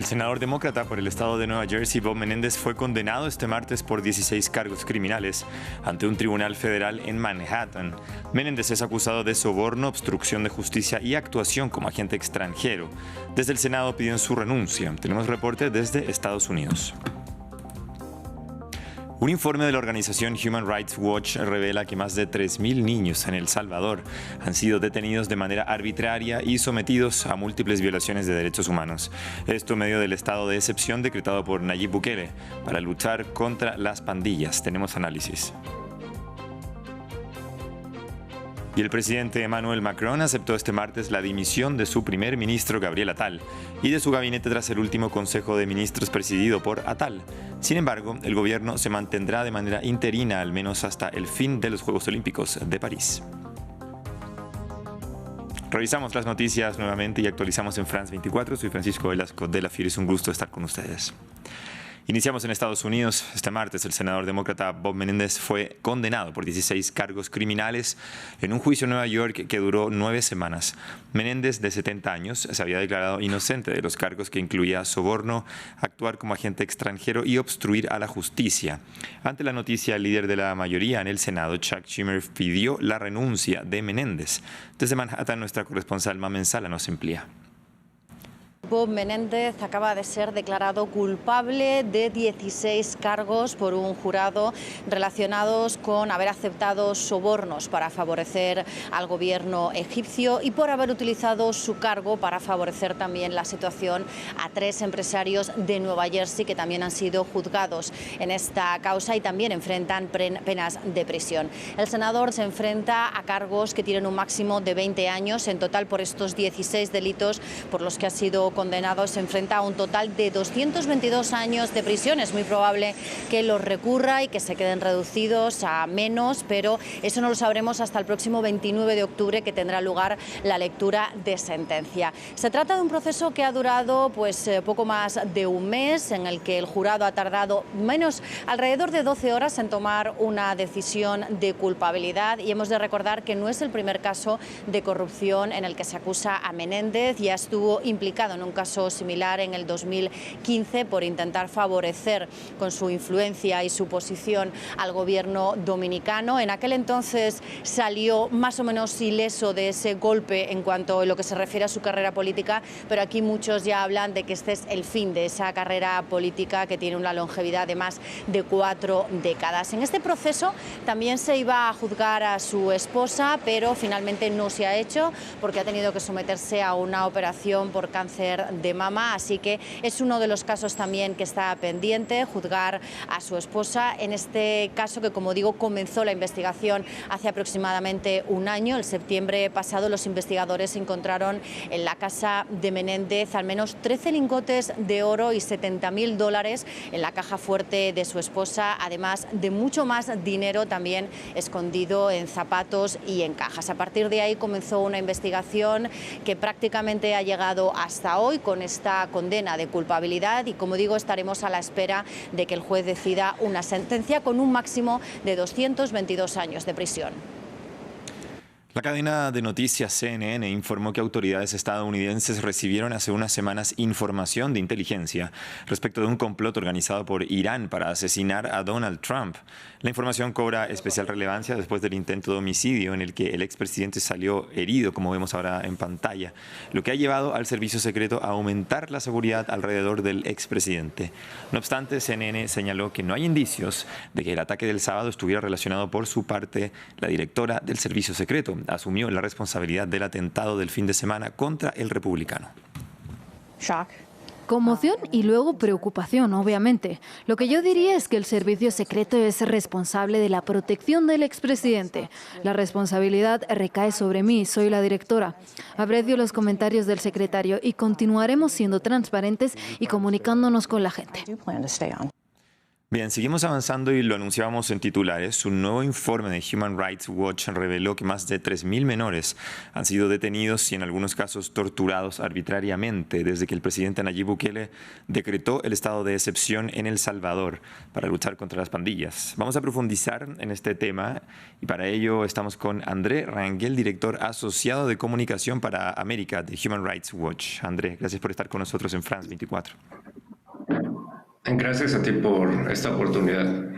senador demócrata por el estado de Nueva Jersey, Bob Menéndez, fue condenado este martes por 16 cargos criminales ante un tribunal federal en Manhattan. Menéndez es acusado de soborno, obstrucción de justicia y actuación como agente extranjero. Desde el Senado piden su renuncia. Tenemos reporte desde Estados Unidos. Un informe de la organización Human Rights Watch revela que más de 3.000 niños en El Salvador han sido detenidos de manera arbitraria y sometidos a múltiples violaciones de derechos humanos. Esto en medio del estado de excepción decretado por Nayib Bukele para luchar contra las pandillas. Tenemos análisis. Y el presidente Emmanuel Macron aceptó este martes la dimisión de su primer ministro Gabriel Attal y de su gabinete tras el último Consejo de Ministros presidido por Attal. Sin embargo, el gobierno se mantendrá de manera interina al menos hasta el fin de los Juegos Olímpicos de París. Revisamos las noticias nuevamente y actualizamos en France 24. Soy Francisco Velasco de la Fiera. Es un gusto estar con ustedes. Iniciamos en Estados Unidos. Este martes, el senador demócrata Bob Menéndez fue condenado por 16 cargos criminales en un juicio en Nueva York que duró 9 semanas. Menéndez, de 70 años, se había declarado inocente de los cargos que incluía soborno, actuar como agente extranjero y obstruir a la justicia. Ante la noticia, el líder de la mayoría en el Senado, Chuck Schumer, pidió la renuncia de Menéndez. Desde Manhattan, nuestra corresponsal Mamen Sala nos amplía. Bob Menéndez acaba de ser declarado culpable de 16 cargos por un jurado relacionados con haber aceptado sobornos para favorecer al gobierno egipcio y por haber utilizado su cargo para favorecer también la situación a 3 empresarios de Nueva Jersey que también han sido juzgados en esta causa y también enfrentan penas de prisión. El senador se enfrenta a cargos que tienen un máximo de 20 años. En total, por estos 16 delitos por los que ha sido condenado, se enfrenta a un total de 222 años de prisión. Es muy probable que los recurra y que se queden reducidos a menos, pero eso no lo sabremos hasta el próximo 29 de octubre, que tendrá lugar la lectura de sentencia. Se trata de un proceso que ha durado poco más de un mes, en el que el jurado ha tardado alrededor de 12 horas en tomar una decisión de culpabilidad, y hemos de recordar que no es el primer caso de corrupción en el que se acusa a Menéndez. Ya estuvo implicado en un caso similar en el 2015 por intentar favorecer con su influencia y su posición al gobierno dominicano. En aquel entonces salió más o menos ileso de ese golpe en cuanto a lo que se refiere a su carrera política, pero aquí muchos ya hablan de que este es el fin de esa carrera política que tiene una longevidad de más de 4 décadas. En este proceso también se iba a juzgar a su esposa, pero finalmente no se ha hecho porque ha tenido que someterse a una operación por cáncer de mama, así que es uno de los casos también que está pendiente, juzgar a su esposa. En este caso, que como digo, comenzó la investigación hace aproximadamente un año, en septiembre pasado, los investigadores encontraron en la casa de Menéndez al menos 13 lingotes de oro y $70.000 en la caja fuerte de su esposa, además de mucho más dinero también escondido en zapatos y en cajas. A partir de ahí comenzó una investigación que prácticamente ha llegado hasta hoy con esta condena de culpabilidad y, como digo, estaremos a la espera de que el juez decida una sentencia con un máximo de 222 años de prisión. La cadena de noticias CNN informó que autoridades estadounidenses recibieron hace unas semanas información de inteligencia respecto de un complot organizado por Irán para asesinar a Donald Trump. La información cobra especial relevancia después del intento de homicidio en el que el expresidente salió herido, como vemos ahora en pantalla, lo que ha llevado al servicio secreto a aumentar la seguridad alrededor del expresidente. No obstante, CNN señaló que no hay indicios de que el ataque del sábado estuviera relacionado. Por su parte, la directora del servicio secreto asumió la responsabilidad del atentado del fin de semana contra el republicano. Shock. Conmoción y luego preocupación, obviamente. Lo que yo diría es que el servicio secreto es responsable de la protección del expresidente. La responsabilidad recae sobre mí, soy la directora. Aprecio los comentarios del secretario y continuaremos siendo transparentes y comunicándonos con la gente. Bien, seguimos avanzando y lo anunciábamos en titulares. Un nuevo informe de Human Rights Watch reveló que más de 3.000 menores han sido detenidos y en algunos casos torturados arbitrariamente desde que el presidente Nayib Bukele decretó el estado de excepción en El Salvador para luchar contra las pandillas. Vamos a profundizar en este tema y para ello estamos con André Rangel, director asociado de comunicación para América de Human Rights Watch. André, gracias por estar con nosotros en France 24. Gracias a ti por esta oportunidad.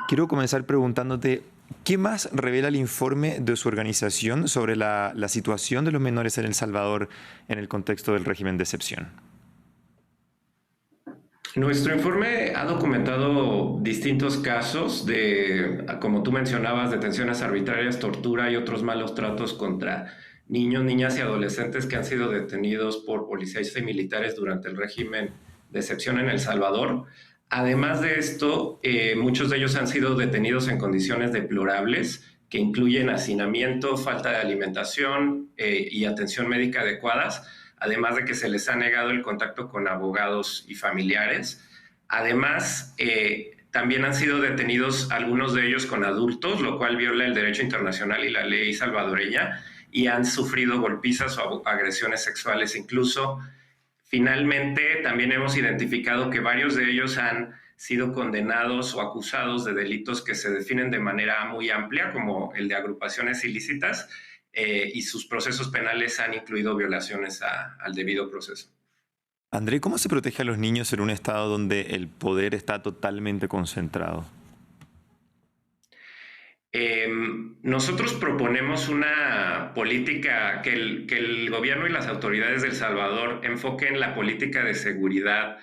Quiero comenzar preguntándote, ¿qué más revela el informe de su organización sobre la situación de los menores en El Salvador en el contexto del régimen de excepción? Nuestro informe ha documentado distintos casos de, como tú mencionabas, detenciones arbitrarias, tortura y otros malos tratos contra niños, niñas y adolescentes que han sido detenidos por policías y militares durante el régimen de excepción en El Salvador. Además de esto, muchos de ellos han sido detenidos en condiciones deplorables que incluyen hacinamiento, falta de alimentación y atención médica adecuadas, además de que se les ha negado el contacto con abogados y familiares. Además, también han sido detenidos algunos de ellos con adultos, lo cual viola el derecho internacional y la ley salvadoreña, y han sufrido golpizas o agresiones sexuales incluso. Finalmente, también hemos identificado que varios de ellos han sido condenados o acusados de delitos que se definen de manera muy amplia, como el de agrupaciones ilícitas, y sus procesos penales han incluido violaciones al debido proceso. André, ¿cómo se protege a los niños en un estado donde el poder está totalmente concentrado? Nosotros proponemos una política que el gobierno y las autoridades de El Salvador enfoquen la política de seguridad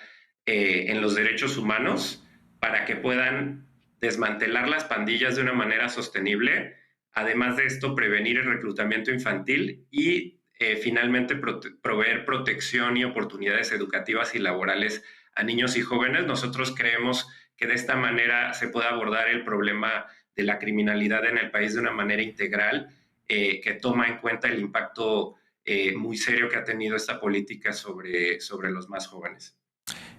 en los derechos humanos para que puedan desmantelar las pandillas de una manera sostenible. Además de esto, prevenir el reclutamiento infantil y finalmente proveer protección y oportunidades educativas y laborales a niños y jóvenes. Nosotros creemos que de esta manera se puede abordar el problema de la criminalidad en el país de una manera integral, que toma en cuenta el impacto muy serio que ha tenido esta política sobre los más jóvenes.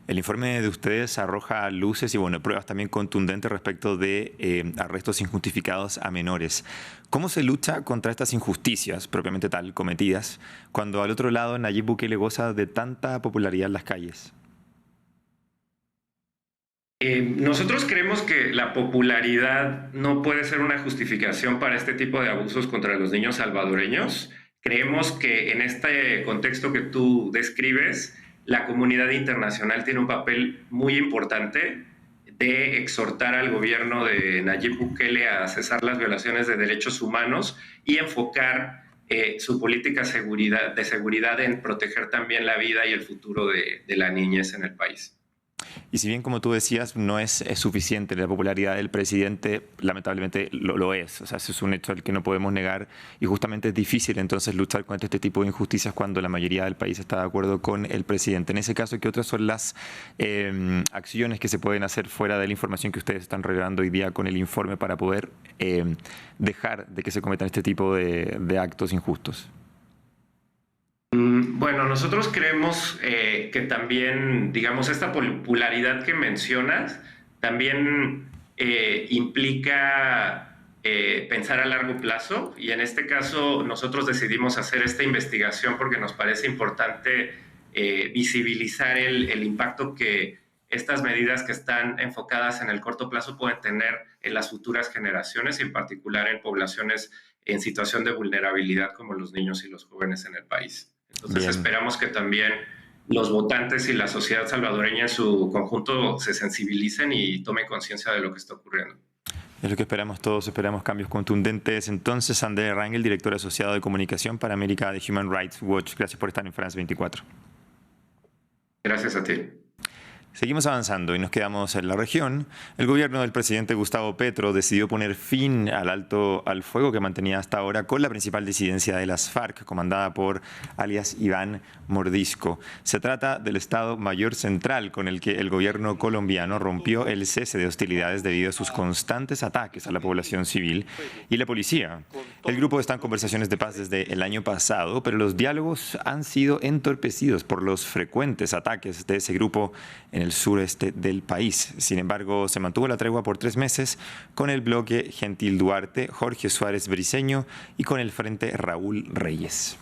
El informe de ustedes arroja luces y pruebas también contundentes respecto de arrestos injustificados a menores. ¿Cómo se lucha contra estas injusticias, propiamente tal, cometidas, cuando al otro lado Nayib Bukele goza de tanta popularidad en las calles? Nosotros creemos que la popularidad no puede ser una justificación para este tipo de abusos contra los niños salvadoreños. Creemos que en este contexto que tú describes, la comunidad internacional tiene un papel muy importante de exhortar al gobierno de Nayib Bukele a cesar las violaciones de derechos humanos y enfocar su política de seguridad en proteger también la vida y el futuro de la niñez en el país. Y si bien, como tú decías, no es suficiente la popularidad del presidente, lamentablemente lo es. O sea, eso es un hecho al que no podemos negar y justamente es difícil entonces luchar contra este tipo de injusticias cuando la mayoría del país está de acuerdo con el presidente. En ese caso, ¿qué otras son las acciones que se pueden hacer fuera de la información que ustedes están revelando hoy día con el informe para poder dejar de que se cometan este tipo de actos injustos? Bueno, nosotros creemos que también, digamos, esta popularidad que mencionas también implica pensar a largo plazo, y en este caso nosotros decidimos hacer esta investigación porque nos parece importante visibilizar el impacto que estas medidas que están enfocadas en el corto plazo pueden tener en las futuras generaciones y en particular en poblaciones en situación de vulnerabilidad como los niños y los jóvenes en el país. Entonces esperamos que también los votantes y la sociedad salvadoreña en su conjunto se sensibilicen y tomen conciencia de lo que está ocurriendo. Es lo que esperamos todos, esperamos cambios contundentes. Entonces, André Rangel, director asociado de comunicación para América de Human Rights Watch, gracias por estar en France 24. Gracias a ti. Seguimos avanzando y nos quedamos en la región. El gobierno del presidente Gustavo Petro decidió poner fin al alto al fuego que mantenía hasta ahora con la principal disidencia de las FARC, comandada por alias Iván Mordisco. Se trata del Estado Mayor Central con el que el gobierno colombiano rompió el cese de hostilidades debido a sus constantes ataques a la población civil y la policía. El grupo está en conversaciones de paz desde el año pasado, pero los diálogos han sido entorpecidos por los frecuentes ataques de ese grupo en el sureste del país. Sin embargo, se mantuvo la tregua por 3 meses con el bloque Gentil Duarte, Jorge Suárez Briceño y con el Frente Raúl Reyes.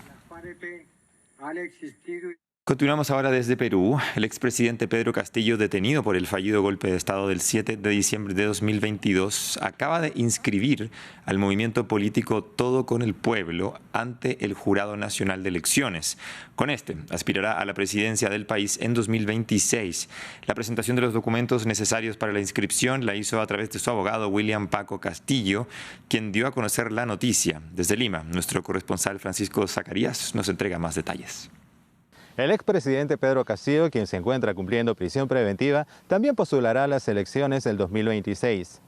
Continuamos ahora desde Perú. El expresidente Pedro Castillo, detenido por el fallido golpe de Estado del 7 de diciembre de 2022, acaba de inscribir al movimiento político Todo con el Pueblo ante el Jurado Nacional de Elecciones. Con este, aspirará a la presidencia del país en 2026. La presentación de los documentos necesarios para la inscripción la hizo a través de su abogado William Paco Castillo, quien dio a conocer la noticia. Desde Lima, nuestro corresponsal Francisco Zacarías nos entrega más detalles. El expresidente Pedro Castillo, quien se encuentra cumpliendo prisión preventiva, también postulará a las elecciones del 2026.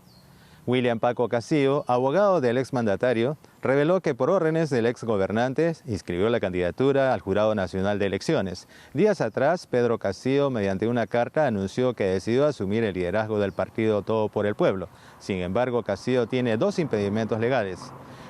William Paco Castillo, abogado del exmandatario, reveló que por órdenes del exgobernante inscribió la candidatura al Jurado Nacional de Elecciones. Días atrás, Pedro Castillo, mediante una carta, anunció que decidió asumir el liderazgo del partido Todo por el Pueblo. Sin embargo, Castillo tiene 2 impedimentos legales.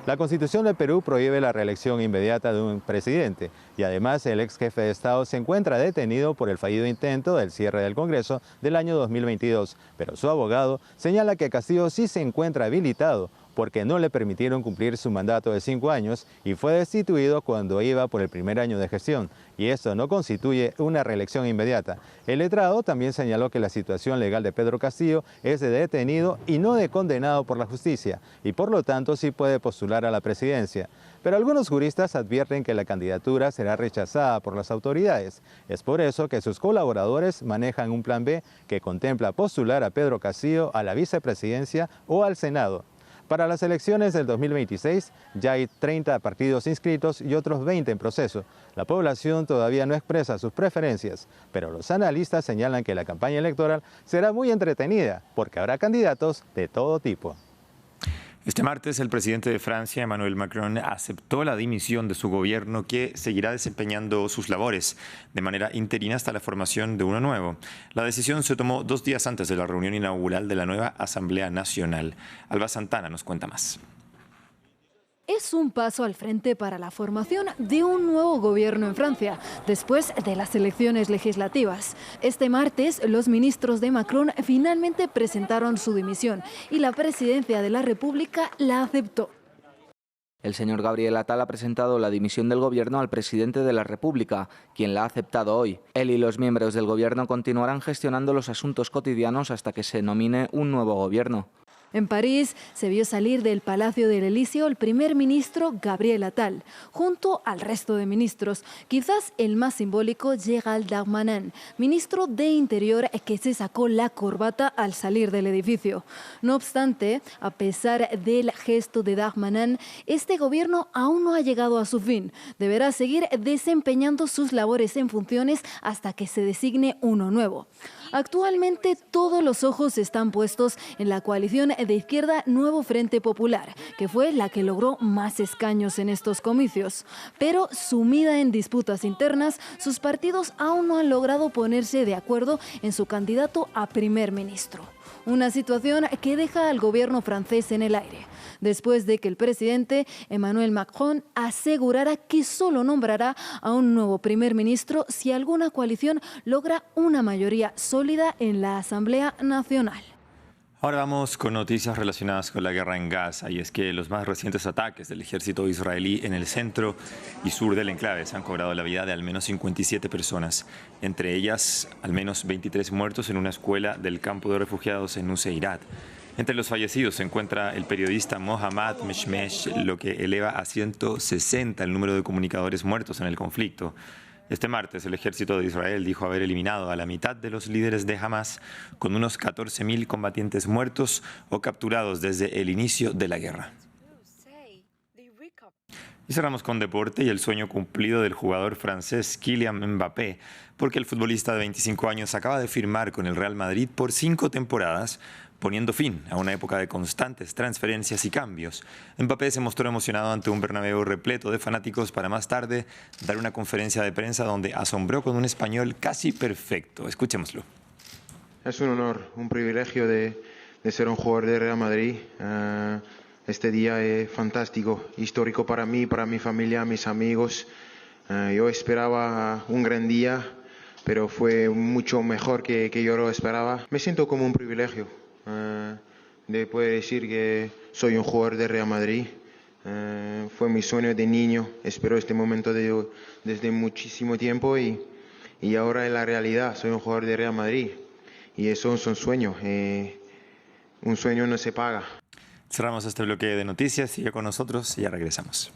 La Constitución de Perú prohíbe la reelección inmediata de un presidente y además el ex jefe de Estado se encuentra detenido por el fallido intento del cierre del Congreso del año 2022, pero su abogado señala que Castillo sí se encuentra habilitado porque no le permitieron cumplir su mandato de 5 años y fue destituido cuando iba por el primer año de gestión, y esto no constituye una reelección inmediata. El letrado también señaló que la situación legal de Pedro Castillo es de detenido y no de condenado por la justicia, y por lo tanto sí puede postular a la presidencia. Pero algunos juristas advierten que la candidatura será rechazada por las autoridades. Es por eso que sus colaboradores manejan un plan B que contempla postular a Pedro Castillo a la vicepresidencia o al Senado. Para las elecciones del 2026 ya hay 30 partidos inscritos y otros 20 en proceso. La población todavía no expresa sus preferencias, pero los analistas señalan que la campaña electoral será muy entretenida porque habrá candidatos de todo tipo. Este martes, el presidente de Francia, Emmanuel Macron, aceptó la dimisión de su gobierno, que seguirá desempeñando sus labores de manera interina hasta la formación de uno nuevo. La decisión se tomó 2 días antes de la reunión inaugural de la nueva Asamblea Nacional. Alba Santana nos cuenta más. Es un paso al frente para la formación de un nuevo gobierno en Francia, después de las elecciones legislativas. Este martes, los ministros de Macron finalmente presentaron su dimisión y la presidencia de la República la aceptó. El señor Gabriel Attal ha presentado la dimisión del gobierno al presidente de la República, quien la ha aceptado hoy. Él y los miembros del gobierno continuarán gestionando los asuntos cotidianos hasta que se nomine un nuevo gobierno. En París se vio salir del Palacio del Elíseo el primer ministro Gabriel Attal, junto al resto de ministros. Quizás el más simbólico, Gérald Darmanin, ministro de Interior, que se sacó la corbata al salir del edificio. No obstante, a pesar del gesto de Darmanin, este gobierno aún no ha llegado a su fin. Deberá seguir desempeñando sus labores en funciones hasta que se designe uno nuevo. Actualmente todos los ojos están puestos en la coalición de izquierda Nuevo Frente Popular, que fue la que logró más escaños en estos comicios. Pero sumida en disputas internas, sus partidos aún no han logrado ponerse de acuerdo en su candidato a primer ministro. Una situación que deja al gobierno francés en el aire, después de que el presidente Emmanuel Macron asegurara que solo nombrará a un nuevo primer ministro si alguna coalición logra una mayoría sólida en la Asamblea Nacional. Ahora vamos con noticias relacionadas con la guerra en Gaza, y es que los más recientes ataques del ejército israelí en el centro y sur del enclave han cobrado la vida de al menos 57 personas, entre ellas al menos 23 muertos en una escuela del campo de refugiados en Nuseirat. Entre los fallecidos se encuentra el periodista Mohammad Meshmesh, lo que eleva a 160 el número de comunicadores muertos en el conflicto. Este martes, el ejército de Israel dijo haber eliminado a la mitad de los líderes de Hamas, con unos 14.000 combatientes muertos o capturados desde el inicio de la guerra. Y cerramos con deporte y el sueño cumplido del jugador francés Kylian Mbappé, porque el futbolista de 25 años acaba de firmar con el Real Madrid por 5 temporadas, poniendo fin a una época de constantes transferencias y cambios. Mbappé se mostró emocionado ante un Bernabéu repleto de fanáticos para más tarde dar una conferencia de prensa donde asombró con un español casi perfecto. Escuchémoslo. Es un honor, un privilegio de ser un jugador de Real Madrid. Este día es fantástico, histórico para mí, para mi familia, mis amigos. Yo esperaba un gran día, pero fue mucho mejor que yo lo esperaba. Me siento como un privilegio de poder decir que soy un jugador de Real Madrid. Fue mi sueño de niño, espero este momento desde muchísimo tiempo y ahora es la realidad. Soy un jugador de Real Madrid y eso es un sueño. Un sueño no se paga. Cerramos este bloque de noticias, sigue con nosotros y ya regresamos.